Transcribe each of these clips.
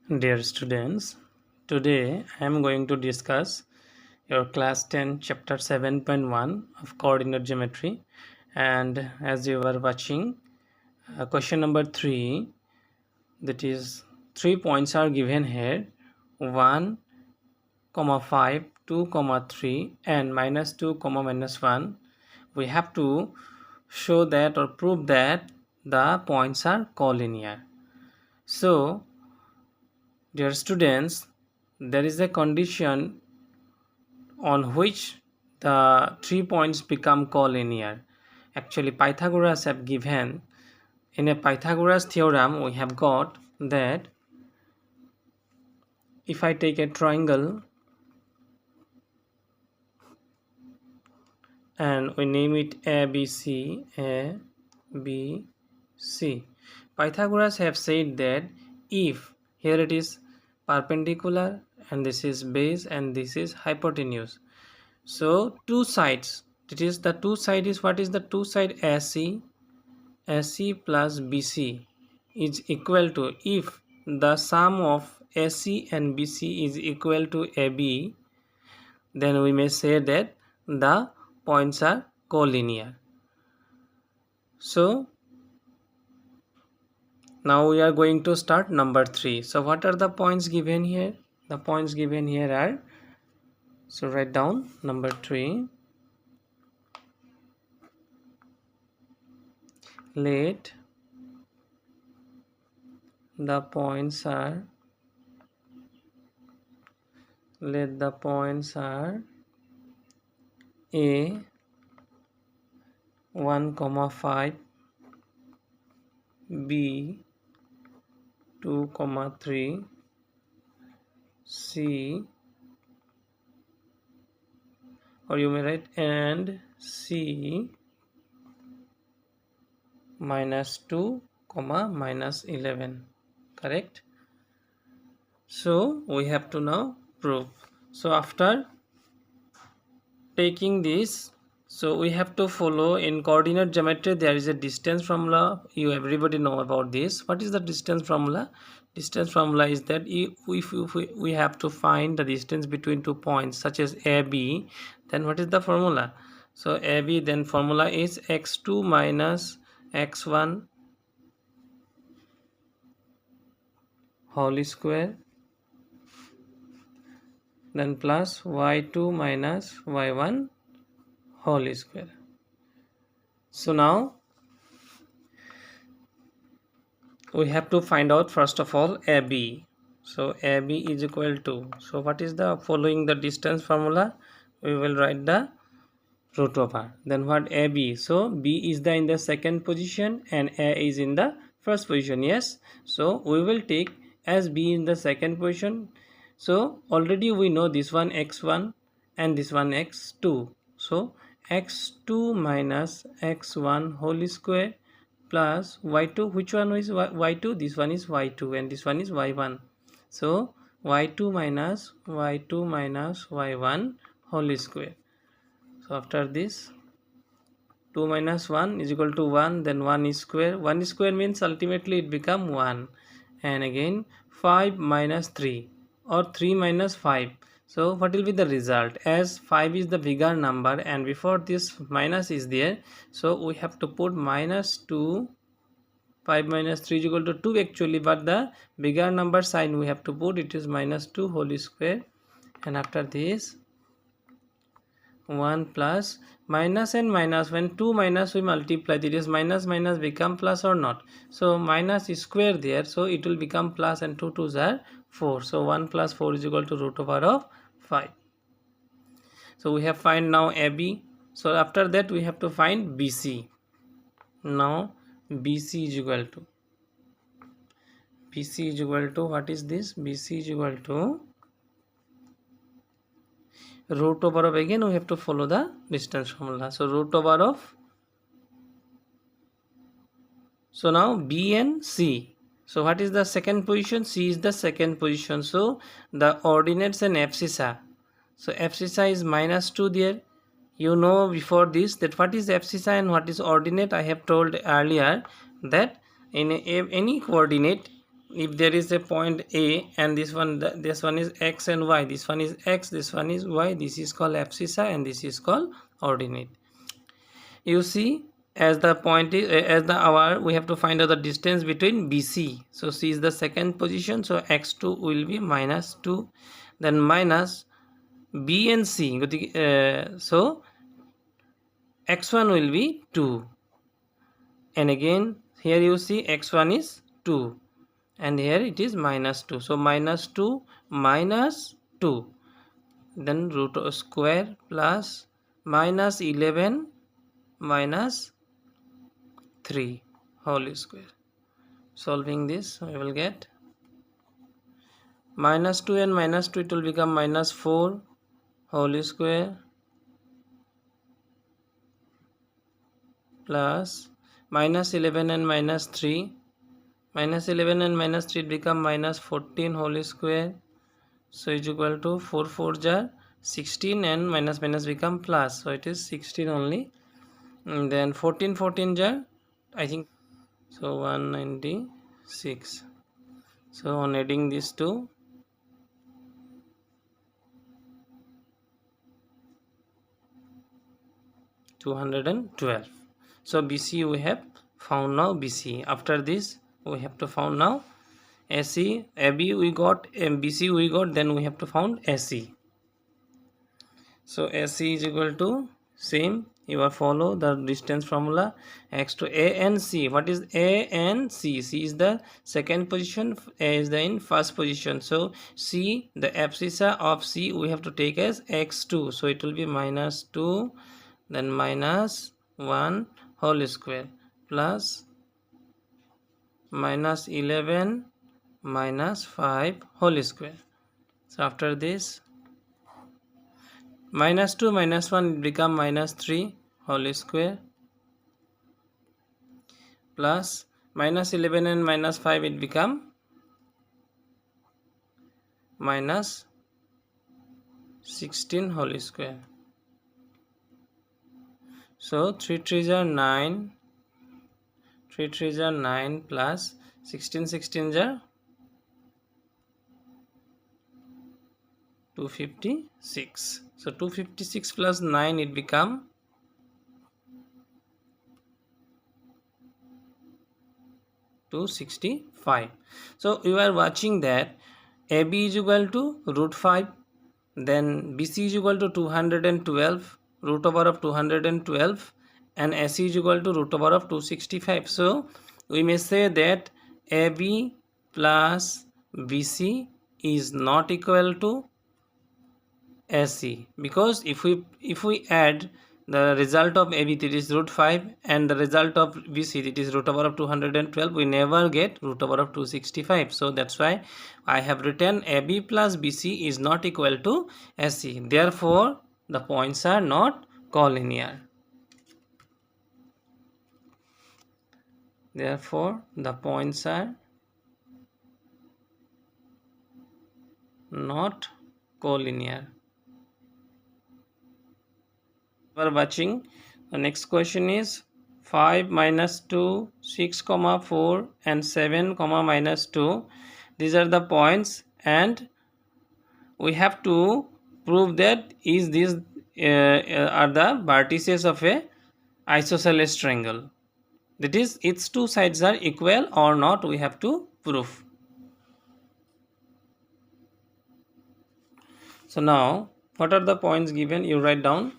Dear students, today I am going to discuss your class 10 chapter 7.1 of coordinate geometry, and as you were watching question number 3, that is 3 points are given here: 1 comma 5, 2 comma 3 and minus 2 comma minus 1. We have to show that or prove that the points are collinear. So dear students, there is a condition on which the 3 points become collinear. Actually, Pythagoras have given, in a Pythagoras theorem we have got that if I take a triangle and we name it ABC, Pythagoras have said that if here it is perpendicular and this is base and this is hypotenuse, so two sides, that is the two side is, what is the two side? AC plus BC is equal to, if the sum of AC and BC is equal to AB, then we may say that the points are collinear. So now we are going to start number 3. So what are the points given here? The points given here are, so write down number 3. Let the points are A 1 comma 5, B 2 comma 3, C, or you may write and C minus 2 comma minus 11. Correct? So we have to now prove. So after taking this, so we have to follow in coordinate geometry. There is a distance formula. You everybody know about this. What is the distance formula? Distance formula is that if we have to find the distance between 2 points such as AB, then what is the formula? So AB, then formula is x2 minus x1 whole square, then plus y2 minus y1 whole square. So now we have to find out first of all AB. So AB is equal to, so what is the following the distance formula? We will write the root over, then what? AB. So B is the in the second position and A is in the first position. Yes, so we will take as B in the second position. So already we know this one x1 and this one x2. So x2 minus x1 whole square plus y2, which one is y2? This one is y2 and this one is y1. So y2 minus y1 whole square. So after this, 2 minus 1 is equal to 1, then 1 is square. 1 square means ultimately it become 1. And again 5 minus 3 or 3 minus 5. So what will be the result? As 5 is the bigger number and before this minus is there, so we have to put minus 2. 5 minus 3 is equal to 2 actually, but the bigger number sign we have to put, it is minus 2 whole square. And after this 1 plus minus and minus, when 2 minus we multiply, it is minus minus become plus or not? So minus is square there, so it will become plus, and 2 2s are 4. So 1 plus 4 is equal to root over of 5. So we have find now AB. So after that we have to find BC. Now BC is equal to what is this? BC is equal to root over of, again we have to follow the distance formula. So root over of, so now B and C. So what is the second position? C is the second position. So the ordinates and abscissa. So abscissa is minus 2 there. You know before this that what is abscissa and what is ordinate. I have told earlier that in any coordinate, if there is a point A and this one is x and y, this one is x, this one is y, this is called abscissa and this is called ordinate. You see, as the point is as the hour, we have to find out the distance between BC. So C is the second position, so x2 will be -2, then minus B and C, so x1 will be 2, and again here you see x1 is 2 and here it is -2, so -2 minus 2, then root square plus -11 minus 3 whole square. Solving this, we will get -2 and -2, it will become -4 whole square plus -11 and -3, -11 and -3 it become -14 whole square, so is equal to 4 4 jar 16 and minus minus become plus, so it is 16 only, and then 14 jar I think, so 196. So on adding these two, 212. So BC we have found now BC. After this we have to found now AC. AB we got, BC we got, then we have to found AC. So AC is equal to, same, you are follow the distance formula, x to A and C. What is A and C? C is the second position, A is the in first position. So C, the abscissa of C we have to take as x2, so it will be -2, then -1 whole square plus -11 -5 whole square. So after this, -2 -1 it become -3 whole square plus -11 and -5 it become -16 whole square. So 3 3s are 9, 3 3s are 9 plus 16 16s are 256. So 256 plus 9 it become 265. So you are watching that AB is equal to √5, then BC is equal to 212, root over of 212, and AC is equal to root over of 265. So we may say that AB plus BC is not equal to AC, because if we add the result of AB, that is √5, and the result of BC, that is root over of 212, we never get root over of 265. So that's why I have written AB plus BC is not equal to AC. Therefore the points are not collinear. Therefore the points are not collinear. For watching, the next question is 5 -2 6 4 and 7 -2. These are the points and we have to prove that is these are the vertices of a isosceles triangle, that is its two sides are equal or not, we have to prove. So now what are the points given, you write down.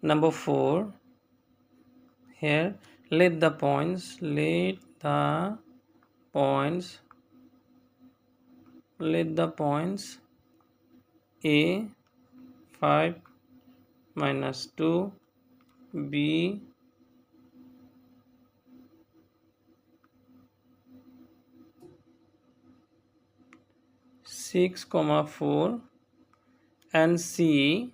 Number 4, here let the points A 5 -2, B 6, 4 and C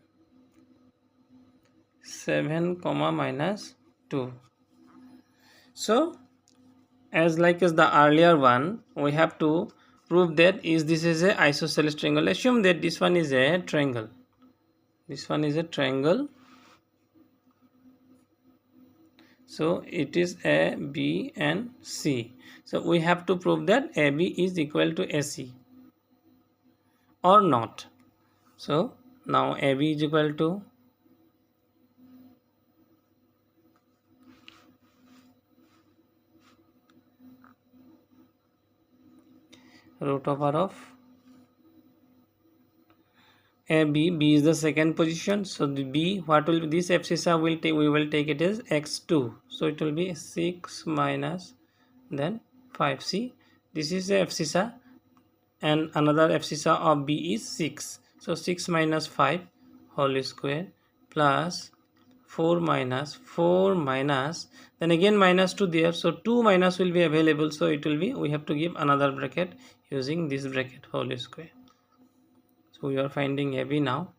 7, -2. So as like as the earlier one, we have to prove that this is a isosceles triangle. Assume that this one is a triangle, this one is a triangle. So it is A, B and C. So we have to prove that AB is equal to AC or not. So now AB is equal to root over of AB. B is the second position. So the B, what will be this abscissa will take, we will take it as x2. So it will be 6 minus then 5c. This is the abscissa and another abscissa of B is 6. So 6 minus 5 whole square plus 4 minus then again minus 2 there. So 2 minus will be available. So it will be, we have to give another bracket using this bracket whole square. So we are finding AB now.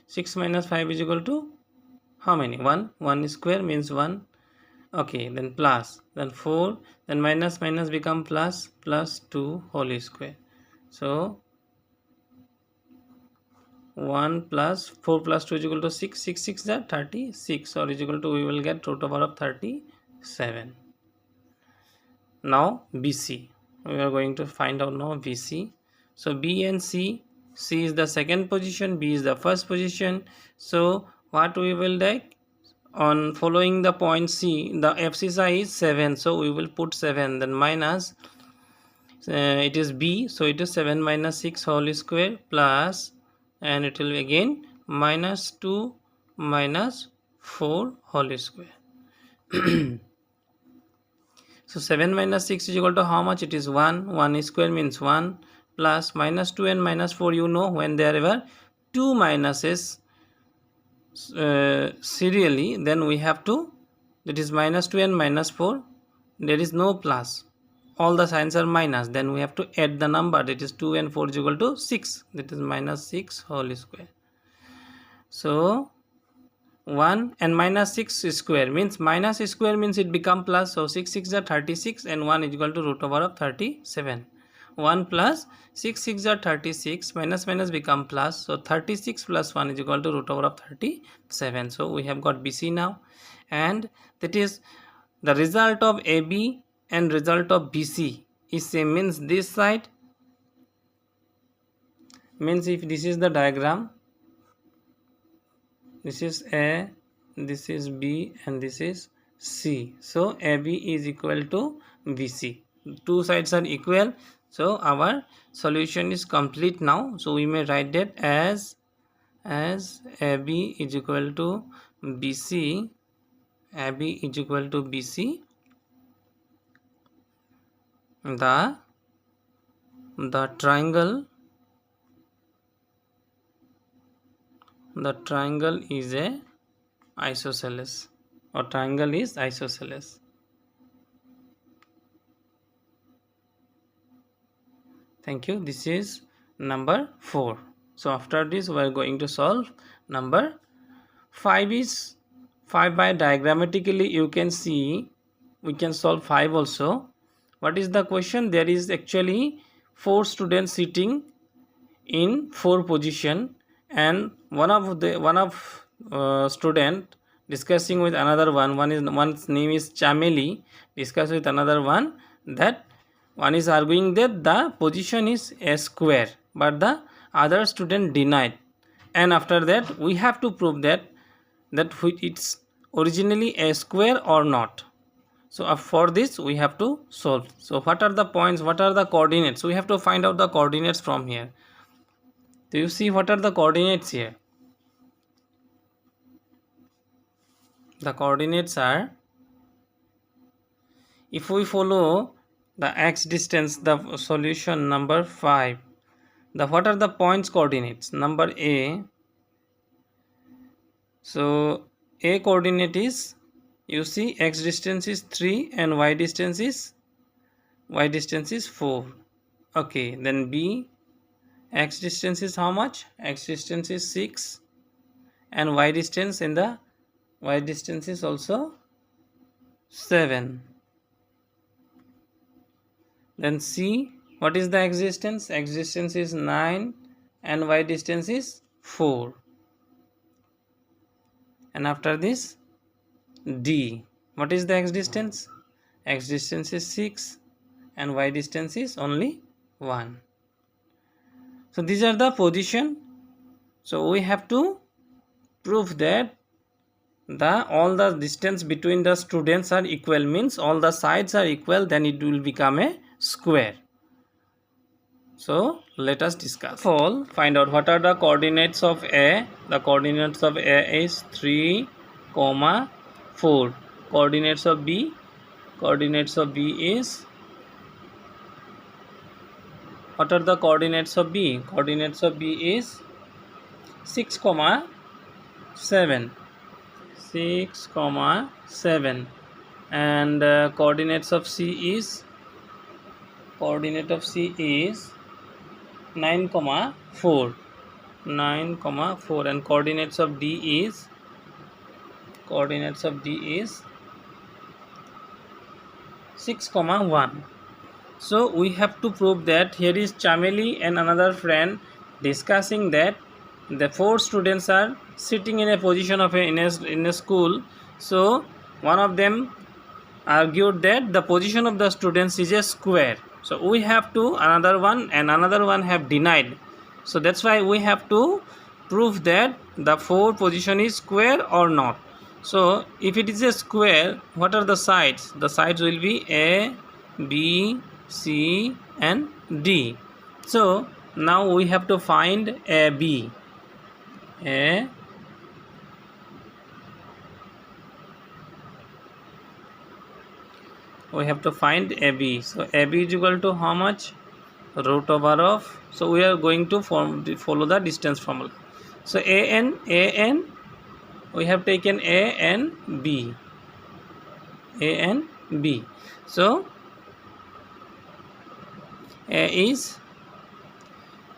6 minus 5 is equal to how many? 1. 1 square means 1. Okay, then plus, then 4, then minus become plus, plus 2 whole square. So 1 plus 4 plus 2 is equal to 6. 6 6 is 36, or is equal to, we will get root over of 37. Now BC, we are going to find out now BC. So B and C, C is the second position, B is the first position. So what we will take on following the point C, the abscissa is 7, so we will put 7, then minus it is B, so it is 7 minus 6 whole square plus, and it will be again minus 2 minus 4 whole square. So 7 minus 6 is equal to how much? It is 1. 1 square means 1 plus minus 2 and minus 4, you know, when there were two minuses serially, then we have to, that is minus 2 and minus 4, there is no plus, all the signs are minus, then we have to add the number, that is 2 and 4 is equal to 6, that is minus 6 whole square. So 1 and minus 6 square means, minus square means it become plus, so 6 6 are 36 and 1 is equal to root over of 37. 1 plus 6 6 are 36, minus become plus, so 36 plus 1 is equal to root over of 37. So we have got BC now, and that is the result of AB and result of BC is same, means this side, means if this is the diagram, this is A, this is B and this is C, so AB is equal to BC, two sides are equal, so our solution is complete now. So we may write that as AB is equal to BC, AB is equal to BC, the triangle is a isosceles, or triangle is isosceles. Thank you. This is number 4. So after this we are going to solve number 5. Is 5 by diagrammatically you can see, we can solve 5 also. What is the question? There is actually 4 students sitting in 4 position, and one of student discussing with another one. One's name is Chameli, discuss with another one, that one is arguing that the position is a square, but the other student denied, and after that we have to prove that it's originally a square or not. So for this we have to solve. So what are the points, what are the coordinates? We have to find out the coordinates from here. Do you see what are the coordinates here? The coordinates are, if we follow the x distance, the solution number 5, the what are the points coordinates? Number A, so A coordinate is, you see, x distance is 3 and y distance is 4. Okay, then B, x distance is how much? X distance is 6 and y distance is also 7. Then C, what is the x distance? X distance is 9 and y distance is 4. And after this D. What is the x distance? X distance is 6 and y distance is only 1. So these are the position. So we have to prove that all the distance between the students are equal, means all the sides are equal, then it will become a square. So let us discuss. First of all, find out what are the coordinates of A. The coordinates of A is 3, 4. Coordinates of B. Coordinates of B is, what are the coordinates of B? Coordinates of B is 6, 7. 6, 7. And coordinates of C is, coordinate of C is 9, 4. 9, 4. And coordinates of D is, coordinates of D is 6, 1. So we have to prove that here is Chameli and another friend discussing that the 4 students are sitting in a position of in a school. So one of them argued that the position of the students is a square. So we have to, another one have denied. So that's why we have to prove that the 4 position is square or not. So if it is a square, what are the sides? The sides will be A, B, C and D. So now we have to find AB. We have to find AB. So AB is equal to how much? Root over of. So we are going to follow the distance formula. So AN, we have taken A and B. A and B. So A is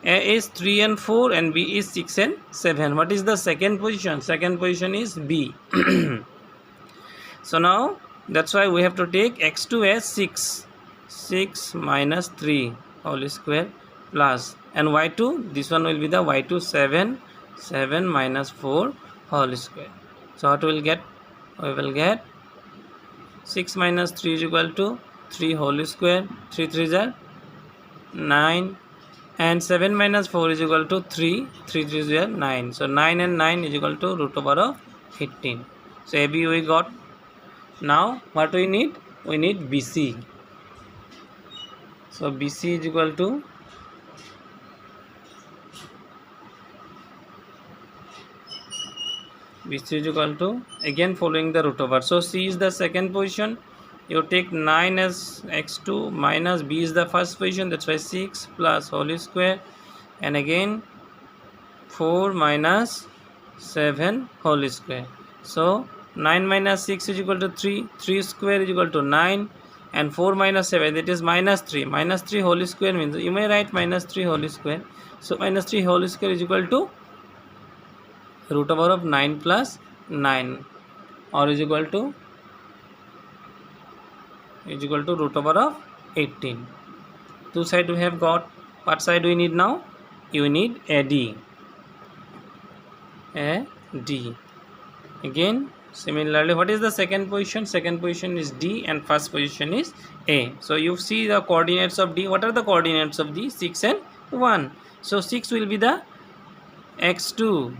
3 and 4 and B is 6 and 7. What is the second position? Second position is B. So now that's why we have to take x2 as 6. 6 minus 3 whole square plus, and y2, this one will be the y2, 7. 7 minus 4 whole square. So what we will get? We will get 6 minus 3 is equal to 3 whole square. 3 3s are 9. And 7 minus 4 is equal to 3. 3 3s are 9. So 9 and 9 is equal to root over of 18. So AB we got. Now what we need? We need BC. So BC is equal to again following the root over. So C is the second position. You take 9 as x2 minus B is the first position. That's why 6 plus whole square. And again 4 minus 7 whole square. So 9 minus 6 is equal to 3. 3 square is equal to 9. And 4 minus 7, that is minus 3. Minus 3 whole square means, you may write minus 3 whole square. So minus 3 whole square is equal to root over of 9 plus 9, or is equal to root over of 18. Two side we have got. What side we need now? You need AD. Again similarly, what is the second position? Second position is D and first position is A. So you see the coordinates of D. What are the coordinates of D? 6 and 1. So 6 will be the x2,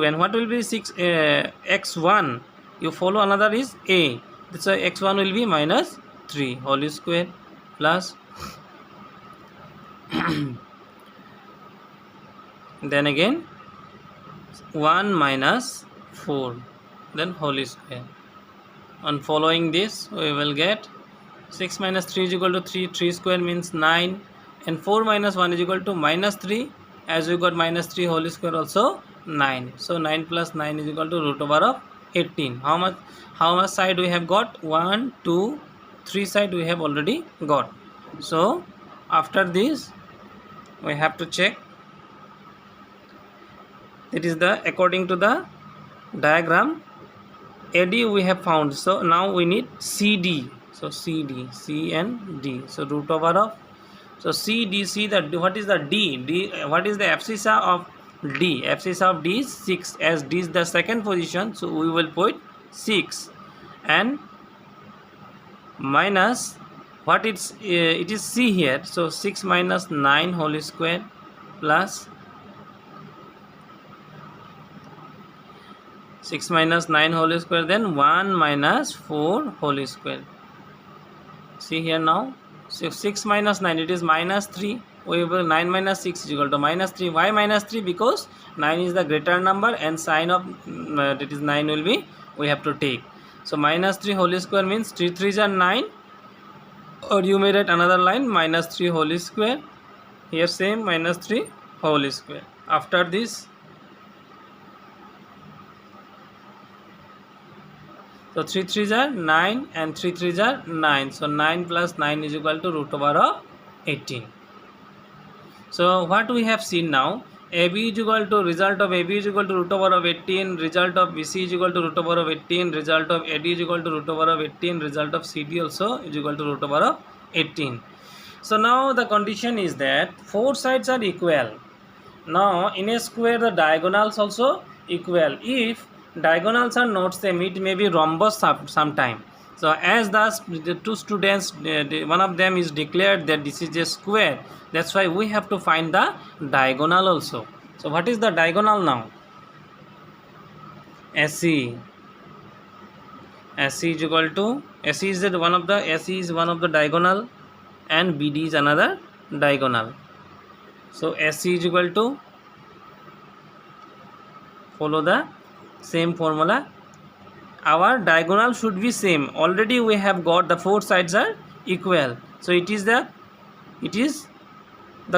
and what will be 6 x1? You follow another is A. That's why x1 will be minus 3 whole square plus then again 1 minus 4, then whole square. On following this, we will get 6 minus 3 is equal to 3. 3 square means 9, and 4 minus 1 is equal to minus 3. As we got minus 3 whole square also 9. So 9 plus 9 is equal to root over of 18. How much side we have got? 1, 2, 3 side we have already got. So after this we have to check. It is the according to the diagram AD we have found. So now we need CD. So CD, C and D. So root over of, so CD, C, what is the D? What is the abscissa of D? Abscissa of D is 6. As D is the second position, so we will put 6. and minus what it is C here, so 6 minus 9 whole square plus 6 minus 9 whole square, then 1 minus 4 whole square. See here now, 6 minus 9, it is minus 3. We will 9 minus 6 is equal to minus 3. Why minus 3? Because 9 is the greater number and sign of that is 9 will be we have to take. So minus 3 whole square means 3 3s are 9, or you may write another line minus 3 whole square. Here same minus 3 whole square. After this, so 3 3s are 9 and 3 3s are 9. So 9 plus 9 is equal to root over of 18. So what we have seen now, AB is equal to result of AB is equal to root over of 18, result of BC is equal to root over of 18, result of AD is equal to root over of 18, result of CD also is equal to root over of 18. So now the condition is that four sides are equal. Now in a square the diagonals also equal. If diagonals are not same, it may be rhombus sometime. So as the two students, one of them is declared that this is a square, that's why we have to find the diagonal also. So what is the diagonal now? SE is equal to SE is one of the diagonal and BD is another diagonal. So SE is equal to, follow the same formula, our diagonal should be same. Already we have got the four sides are equal, so it is the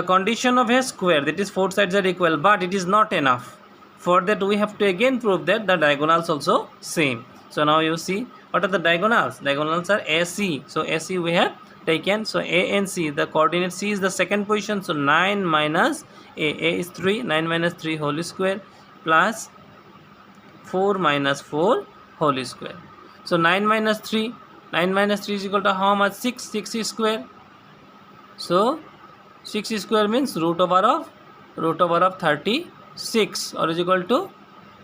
condition of a square, that is four sides are equal, but it is not enough. For that we have to again prove that the diagonals also same. So now you see what are the diagonals. Diagonals are AC. So AC we have taken, so A and C, the coordinate C is the second position, so 9 minus A is 3, 9 minus 3 whole square plus 4 minus 4 whole square. So 9 minus 3 is equal to how much? 6 is square. So 6 square means root over of 36, or is equal to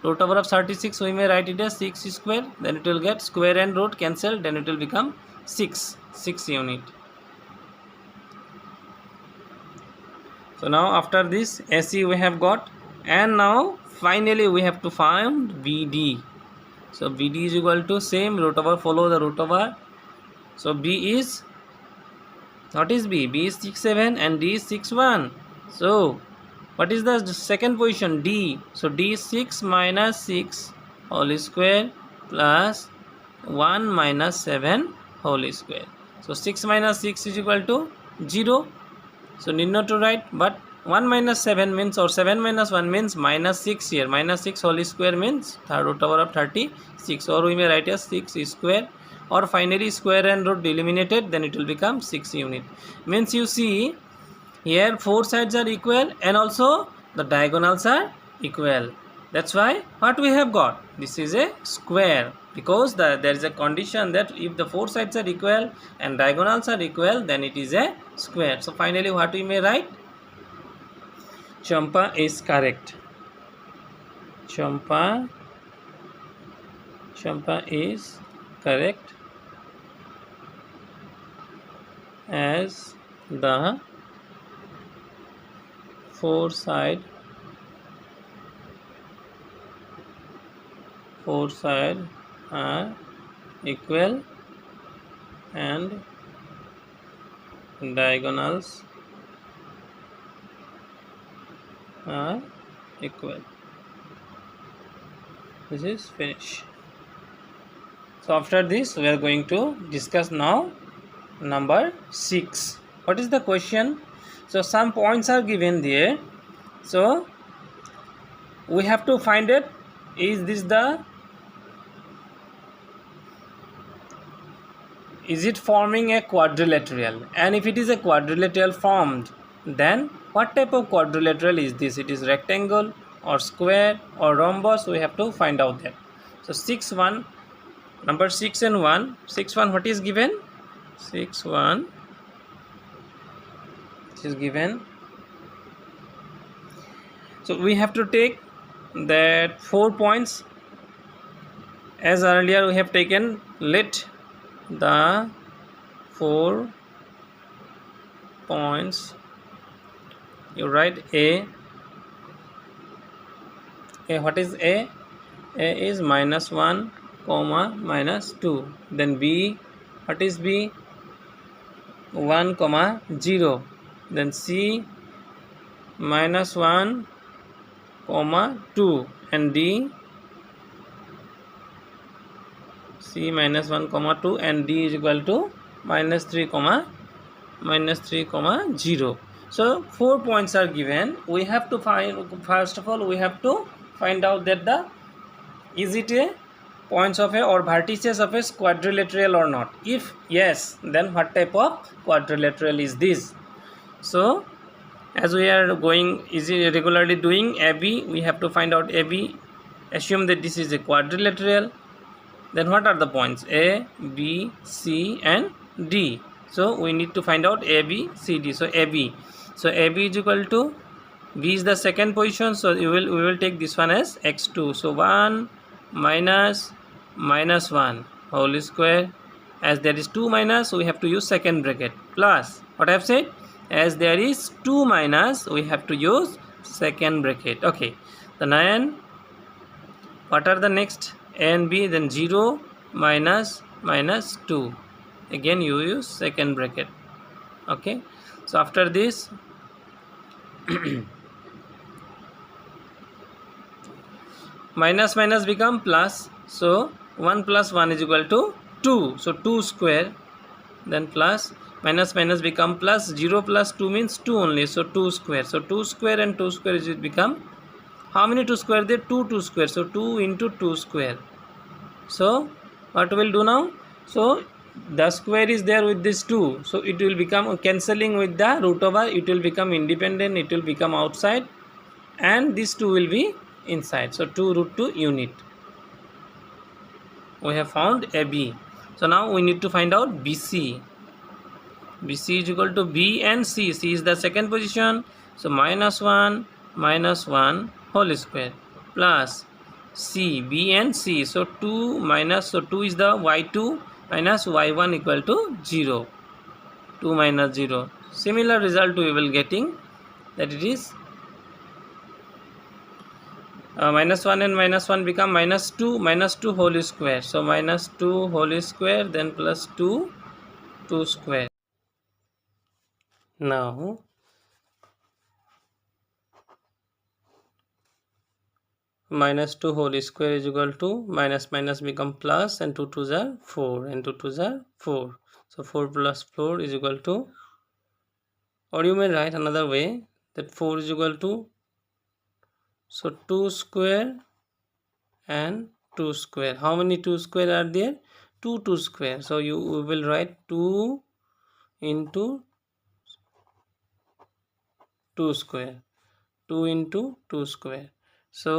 root over of 36. We may write it as 6 square, then it will get square and root cancelled, then it will become 6 unit. So now after this SE we have got, and now finally we have to find BD. So BD is equal to same root over, follow the root over. So B is, what is B? B is 6 7 and D is 6 1. So what is the second position? D. So D is 6 minus 6 whole square plus 1 minus 7 whole square. So 6 minus 6 is equal to 0. So need not to write, but 1 minus 7 means, or 7 minus 1 means minus 6 here. Minus 6 whole square means root over of 36, or we may write as 6 square, or finally square and root eliminated, then it will become 6 unit. Means you see here four sides are equal and also the diagonals are equal. That's why what we have got, this is a square, because there is a condition that if the four sides are equal and diagonals are equal, then it is a square. So finally what we may write, Champa is correct. Champa is correct as the four side are equal and diagonals are equal. This is finish. So after this we are going to discuss now number 6. What is the question? So some points are given there, so we have to find it, is it forming a quadrilateral, and if it is a quadrilateral formed, then what type of quadrilateral is this? It is rectangle or square or rhombus, we have to find out that. So 6 1, number 6 and 1, 6 1 what is given? 6 1 is given. So we have to take that 4 points, as earlier we have taken let the 4 points, you write a what is a is -1 comma -2, then b, what is b, 1 comma 0, then c -1 comma 2, and d c -1 comma 2, and d is equal to -3 comma 0. So 4 points are given. We have to find, first of all we have to find out that the is it a points of a or vertices of a quadrilateral or not. If yes, then what type of quadrilateral is this? So as we are going easy regularly doing AB, we have to find out AB. Assume that this is a quadrilateral. Then what are the points? A, B, C and D. So we need to find out A, B, C, D. So AB. So AB is equal to, B is the second position. So we will take this one as x2. So 1 minus -1 whole square. As there is 2 minus, we have to use second bracket, plus what I have said, as there is 2 minus, we have to use second bracket. Okay, then what are the next? A and B, then 0 minus -2, again you use second bracket. Okay, so after this minus minus become plus, so 1 plus 1 is equal to 2, so 2 square, then plus minus minus become plus, 0 plus 2 means 2 only, so 2 square, so 2 square and 2 square is it become, how many 2 square there? 2 square, so 2 into 2 square. So what we'll do now, so the square is there with this 2, so it will become cancelling with the root over, it will become independent, it will become outside, and this 2 will be inside, so 2 root 2 unit. We have found AB. So now we need to find out BC. BC is equal to B and C. C is the second position, so -1 -1 whole square, plus C, B and C, so 2 minus, so 2 is the y2 minus y1 equal to 0, 2 minus 0. Similar result we will getting, that it is -1 and -1 become -2 whole square, so -2 whole square, then plus 2 square. Now -2 whole square is equal to minus minus become plus, and 2 2s are 4, and 2 2s are 4, so 4 plus 4 is equal to, or you may write another way, that 4 is equal to, so 2 square and 2 square. How many 2 square are there? 2 square, so you will write 2 into 2 square, 2 into 2 square. So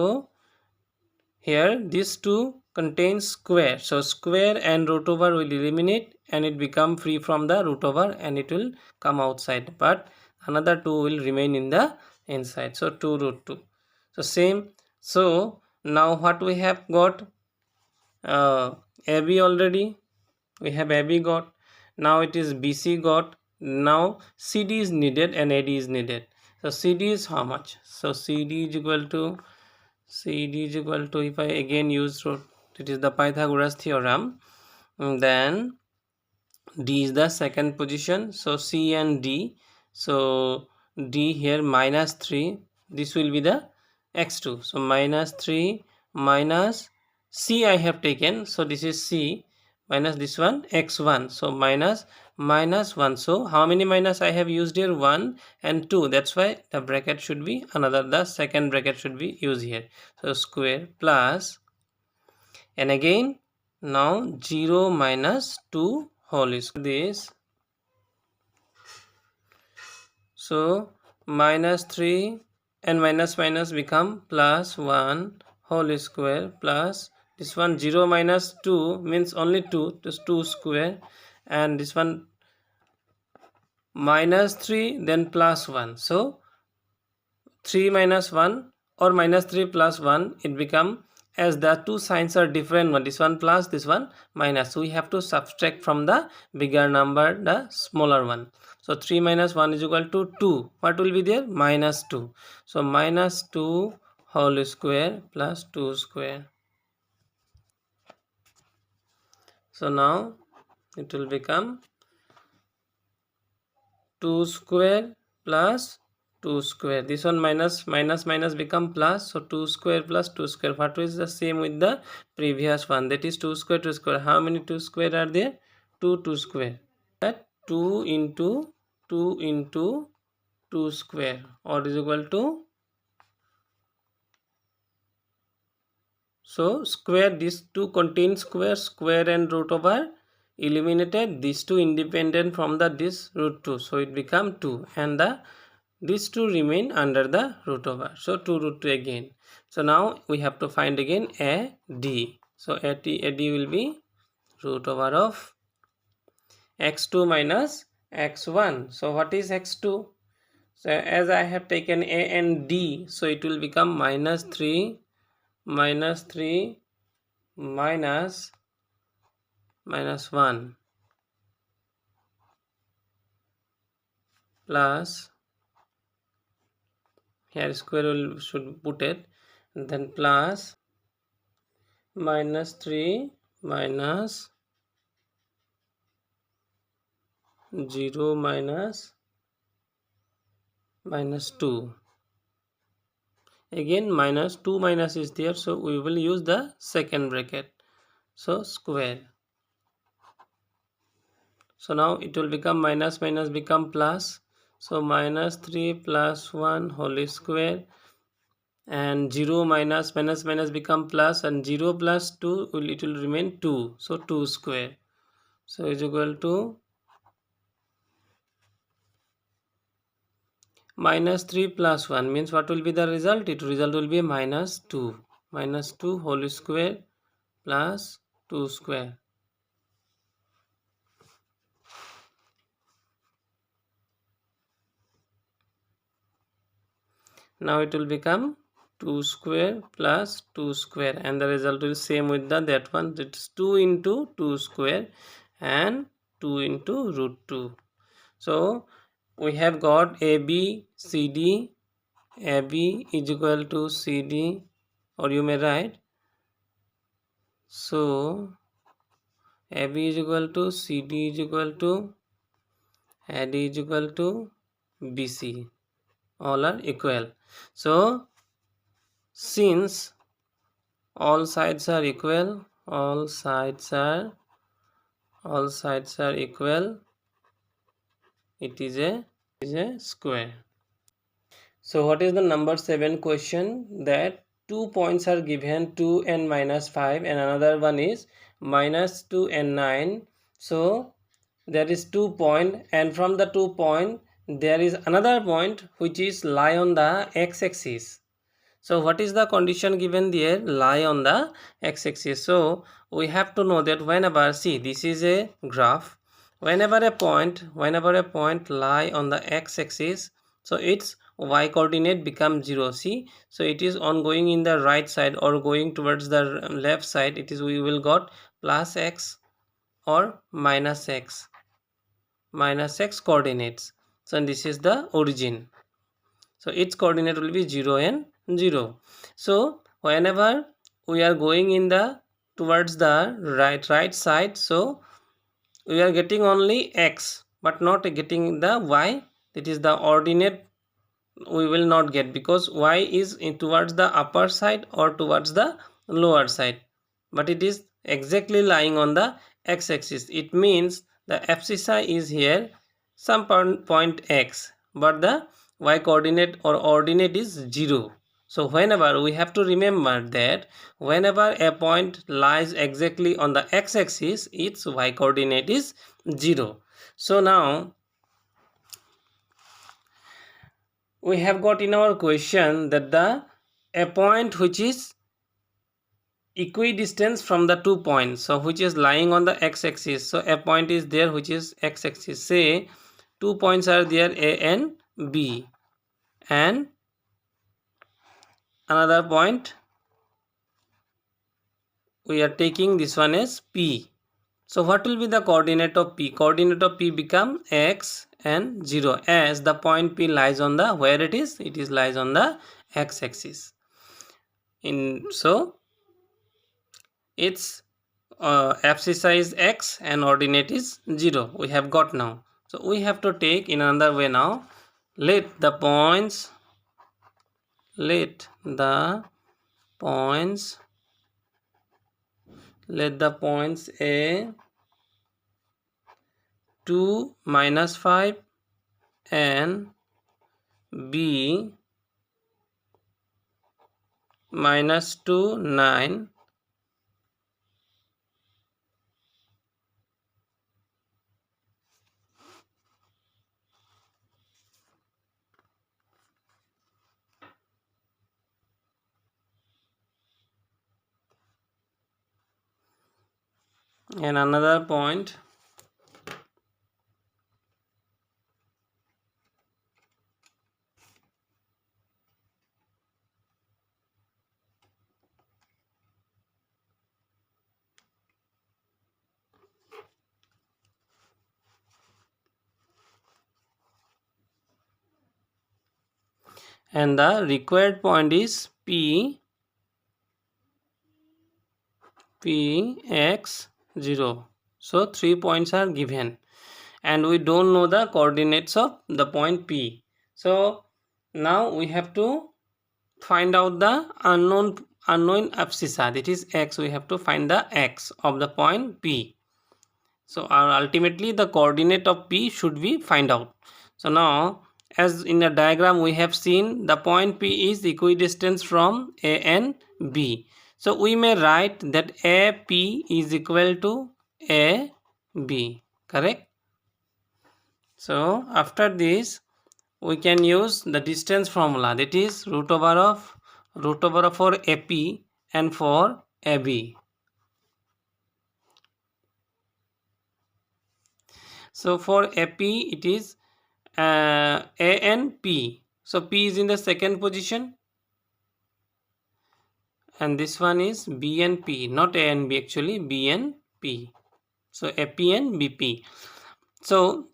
here this 2 contains square, so square and root over will eliminate, and it become free from the root over, and it will come outside, but another 2 will remain in the inside, so 2 root 2. So same, so now what we have got, AB already, we have AB got, now it is BC got, now CD is needed and AD is needed. So CD is how much? So CD is equal to, if I again use root, it is the Pythagoras theorem, then D is the second position, so C and D, so D here -3, this will be the x2, so -3 minus C I have taken, so this is C, minus this one x1, so minus 1, so how many minus I have used here? 1 and 2, that's why the bracket should be another, the second bracket should be used here, so square, plus, and again now 0 minus 2 whole square, this, so -3 and minus minus become plus 1 whole square, plus this one 0 minus 2 means only 2, just 2 square, and this one -3 then plus 1, so 3 minus 1 or -3 plus 1, it become as the two signs are different, one this one plus, this one minus, so we have to subtract from the bigger number the smaller one. So 3 minus 1 is equal to 2. What will be there? Minus 2. So minus 2 whole square plus 2 square. So now it will become 2 square plus 2 square. This one minus minus become plus. So 2 square plus 2 square. What is the same with the previous one? That is 2 square 2 square. How many 2 square are there? 2 square. That 2 into 2 into 2 square, or is equal to, so square, these two contain square and root over, eliminated these two independent from the this root 2, so it become 2, and the these two remain under the root over, so 2 root 2 again. So now we have to find again AD. So AD will be root over of x2 minus x1. So what is x2? So as I have taken A and D, so it will become minus 3 minus 1 plus, here square will should put it, and then plus minus 3 minus 0 minus 2. Again minus 2 minus is there, so we will use the second bracket, so square. So now it will become minus become plus, so minus 3 plus 1 whole square, and 0 minus become plus, and 0 plus 2 it will remain 2, so 2 square. So is equal to minus 3 plus 1 means what will be the result? Result will be minus 2 whole square plus 2 square. Now it will become 2 square plus 2 square, and the result will same with the that one. It's 2 into 2 square and 2 into root 2. So we have got AB CD. AB is equal to CD, or you may write, so AB is equal to CD is equal to AD is equal to BC, all are equal. So since all sides are equal, all sides are equal, it is a square. So what is the number 7 question? That 2 points are given, 2 and minus 5, and another one is minus 2 and 9. So there is 2 point, and from the 2 point there is another point which is lie on the x-axis. So what is the condition given there? Lie on the x-axis. So we have to know that whenever, see, this is a graph, whenever a point lie on the x-axis, so its y coordinate becomes 0. See, so it is on going in the right side or going towards the left side, it is, we will got plus x or minus x coordinates. So this is the origin, so its coordinate will be 0 and 0. So whenever we are going in the towards the right side, so we are getting only x but not getting the y. That is the ordinate we will not get, because y is in towards the upper side or towards the lower side, but it is exactly lying on the x-axis. It means the abscissa is here some point x, but the y coordinate or ordinate is 0. So whenever, we have to remember that whenever a point lies exactly on the x-axis, its y coordinate is 0. So now we have got in our question that a point which is equidistant from the 2 points, so which is lying on the x-axis. So a point is there which is x-axis. Say 2 points are there, A and B, and another point we are taking this one as P. So what will be the coordinate of P? Coordinate of P become X and 0, as the point P lies on the, where it is? It is lies on the X axis. So its abscissa is X and ordinate is 0. We have got now. So we have to take in another way now. Let the points A 2 minus 5 and B minus 2 9 and another point and the required point is X 0. So 3 points are given and we don't know the coordinates of the point P. So now we have to find out the unknown abscissa, that is X. We have to find the X of the point P. So ultimately the coordinate of P should be find out. So now, as in the diagram we have seen, the point P is equidistant from A and B. So we may write that AP is equal to AB, correct? So after this we can use the distance formula, that is root over for AP and for AB. So for AP it is A and P. So P is in the second position and this one is B and P, not A and B, actually B and P. So AP and BP. So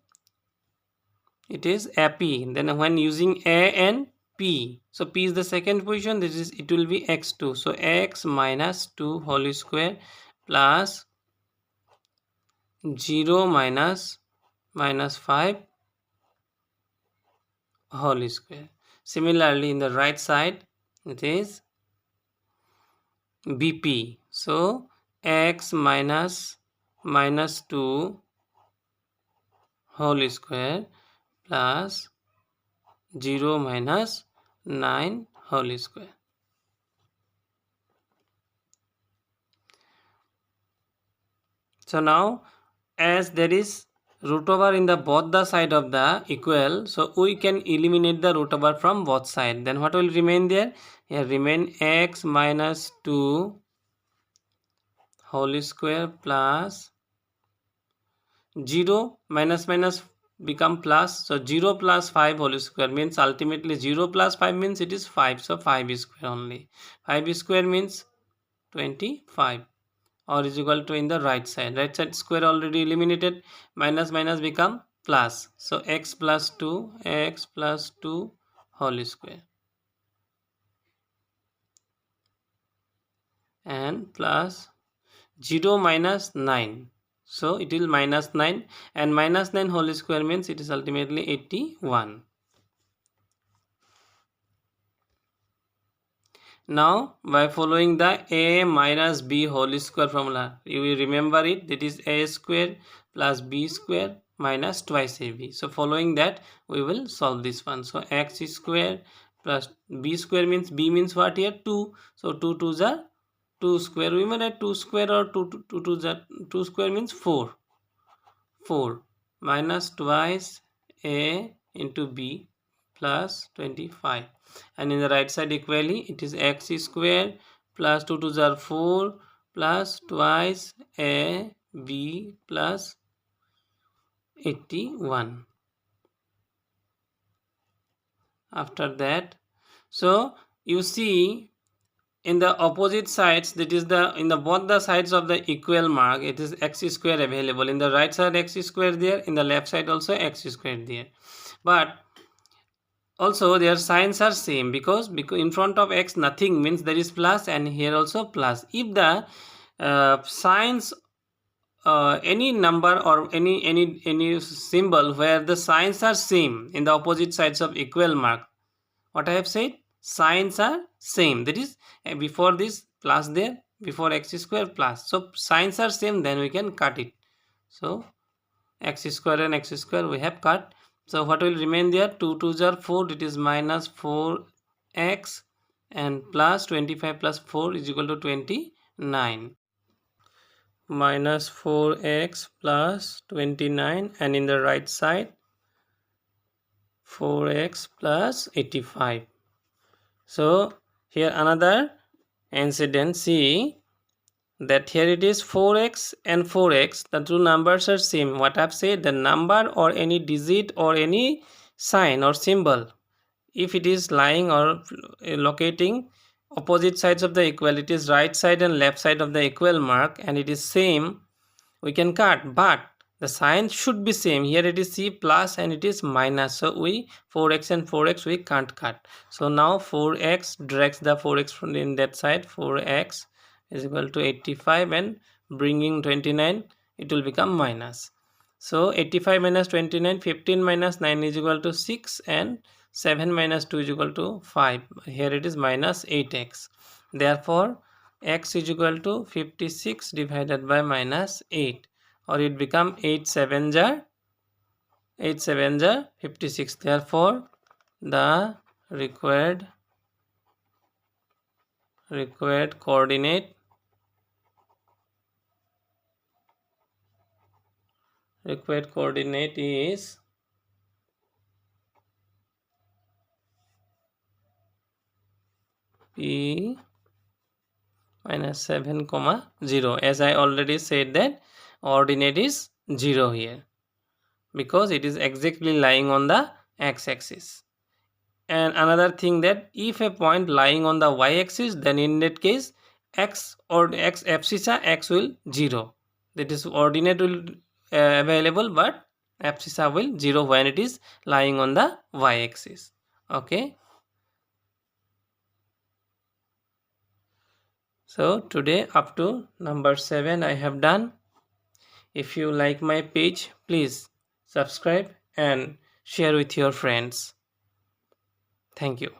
it is AP. Then when using A and P, so P is the second position, this is, it will be X2. So X minus 2 whole square plus 0 minus 5 whole square. Similarly in the right side it is BP. So X minus 2 whole square plus 0 minus 9 whole square. So now as there is root over in the both the side of the equal, so we can eliminate the root over from both side. Then what will remain there? Here remain X minus 2 whole square plus 0 minus become plus. So 0 plus 5 whole square means ultimately 0 plus 5 means it is 5. So 5 square only. 5 square means 25, or is equal to in the right side. Right side square already eliminated. Minus become plus. So x plus 2 whole square and plus 0 minus 9. So it will minus 9 and minus 9 whole square means it is ultimately 81. Now by following the A minus B whole square formula, you will remember it, that is A square plus B square minus twice AB. So following that we will solve this one. So X square plus B square means B means what here? 2. So 2 2s are 2 square. We may write 2 square or 2 2 square means 4. 4 minus twice A into B plus 25, and in the right side equally it is X square plus 2 2s are 4 plus twice A B plus 81. After that, so you see in the opposite sides, that is the in the both the sides of the equal mark, it is x square available. In the right side x square there, in the left side also x square there, but also their signs are same, because in front of x nothing means there is plus, and here also plus. If the signs, any number or any symbol where the signs are same in the opposite sides of equal mark, what I have said, signs are same, that is before this plus there, before x square plus, so signs are same, then we can cut it. So x square and x square we have cut. So what will remain there, 2 2s are 4, it is minus 4x, and plus 25 plus 4 is equal to 29. Minus 4x plus 29, and in the right side 4x plus 85. So here another incident, see that here it is 4x and 4x, the two numbers are same. What I've said, the number or any digit or any sign or symbol, if it is lying or locating opposite sides of the equal, it is right side and left side of the equal mark, and it is same, we can cut, but the sign should be same. Here it is c plus and it is minus, so we 4x and 4x we can't cut. So now 4x drags the 4x from in that side, 4x is equal to 85, and bringing 29 it will become minus. So 85 minus 29, 15 minus 9 is equal to 6, and 7 minus 2 is equal to 5. Here it is minus 8x. Therefore x is equal to 56 divided by minus 8, or it become 8 7s are 56. Therefore the required coordinate is p minus 7 comma 0. As I already said that ordinate is 0 here, because it is exactly lying on the x-axis. And another thing, that if a point lying on the y-axis, then in that case x or x abscissa x will 0, that is ordinate will available, but abscissa will 0 when it is lying on the y-axis. Okay, so today up to number 7 I have done. If you like my page, please subscribe and share with your friends. Thank you.